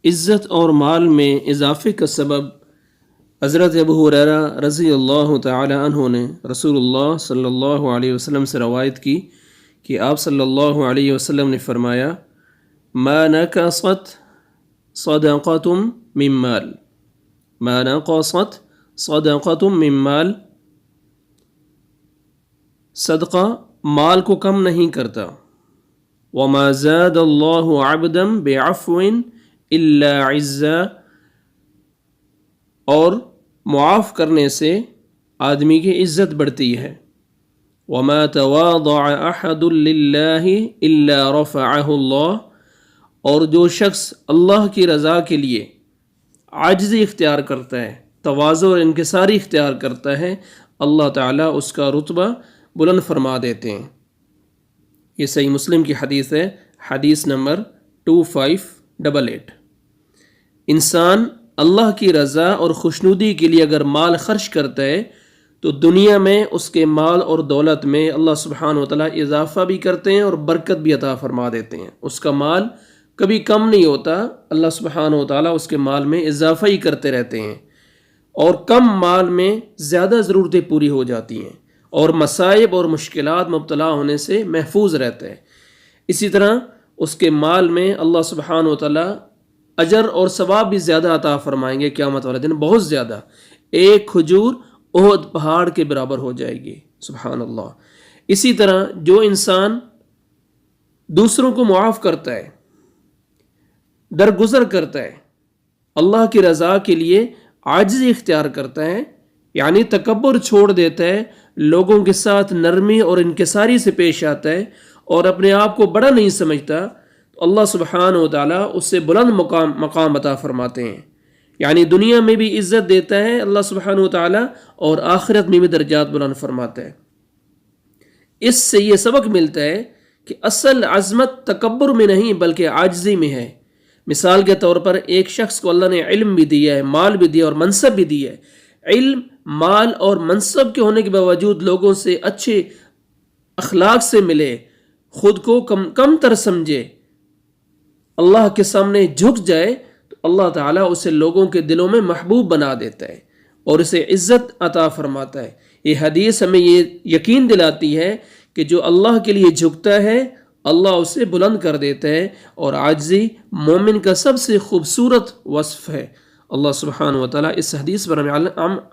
عزت اور مال میں اضافے کا سبب حضرت ابو ہریرہ رضی اللہ تعالی عنہ نے رسول اللہ صلی اللہ علیہ وسلم سے روایت کی کہ آپ صلی اللہ علیہ وسلم نے فرمایا ما نقصت صدقۃ من مال ما نقصت صدقۃ من مال، صدقہ مال کو کم نہیں کرتا، وما زاد اللہ عبدا بعفو الا عزا، اور معاف کرنے سے آدمی کی عزت بڑھتی ہے، وما تواضع احد للہ الا رفعہ اللہ، اور جو شخص اللہ کی رضا کے لیے عاجزی اختیار کرتا ہے، تواضع اور انکساری اختیار کرتا ہے، اللہ تعالیٰ اس کا رتبہ بلند فرما دیتے ہیں۔ یہ صحیح مسلم کی حدیث ہے، حدیث نمبر 2588۔ انسان اللہ کی رضا اور خوشنودی کے لیے اگر مال خرچ کرتا ہے تو دنیا میں اس کے مال اور دولت میں اللہ سبحانہ وتعالیٰ اضافہ بھی کرتے ہیں اور برکت بھی عطا فرما دیتے ہیں۔ اس کا مال کبھی کم نہیں ہوتا، اللہ سبحانہ وتعالیٰ اس کے مال میں اضافہ ہی کرتے رہتے ہیں، اور کم مال میں زیادہ ضرورتیں پوری ہو جاتی ہیں اور مصائب اور مشکلات مبتلا ہونے سے محفوظ رہتا ہے۔ اسی طرح اس کے مال میں اللہ سبحانہ وتعالیٰ اجر اور ثواب بھی زیادہ عطا فرمائیں گے قیامت والے دن، بہت زیادہ، ایک کھجور احد پہاڑ کے برابر ہو جائے گی، سبحان اللہ۔ اسی طرح جو انسان دوسروں کو معاف کرتا ہے، درگزر کرتا ہے، اللہ کی رضا کے لیے عاجزی اختیار کرتا ہے، یعنی تکبر چھوڑ دیتا ہے، لوگوں کے ساتھ نرمی اور انکساری سے پیش آتا ہے اور اپنے آپ کو بڑا نہیں سمجھتا، تو اللہ سبحانہ وتعالیٰ اس سے بلند مقام عطا فرماتے ہیں، یعنی دنیا میں بھی عزت دیتا ہے اللہ سبحانہ وتعالیٰ اور آخرت میں بھی درجات بلند فرماتا ہے۔ اس سے یہ سبق ملتا ہے کہ اصل عظمت تکبر میں نہیں بلکہ عاجزی میں ہے۔ مثال کے طور پر ایک شخص کو اللہ نے علم بھی دیا ہے، مال بھی دیا اور منصب بھی دیا ہے، علم، مال اور منصب کے ہونے کے باوجود لوگوں سے اچھے اخلاق سے ملے، خود کو کم تر سمجھے، اللہ کے سامنے جھک جائے، تو اللہ تعالیٰ اسے لوگوں کے دلوں میں محبوب بنا دیتا ہے اور اسے عزت عطا فرماتا ہے۔ یہ حدیث ہمیں یہ یقین دلاتی ہے کہ جو اللہ کے لیے جھکتا ہے اللہ اسے بلند کر دیتا ہے، اور عاجزی مومن کا سب سے خوبصورت وصف ہے۔ اللہ سبحانہ وتعالیٰ اس حدیث پر ہمیں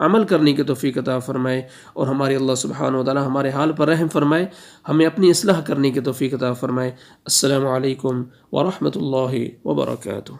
عمل کرنے کی توفیق عطا فرمائے، اور ہمارے اللہ سبحانہ وتعالیٰ ہمارے حال پر رحم فرمائے، ہمیں اپنی اصلاح کرنے کی توفیق عطا فرمائے۔ السلام علیکم ورحمۃ اللہ وبرکاتہ۔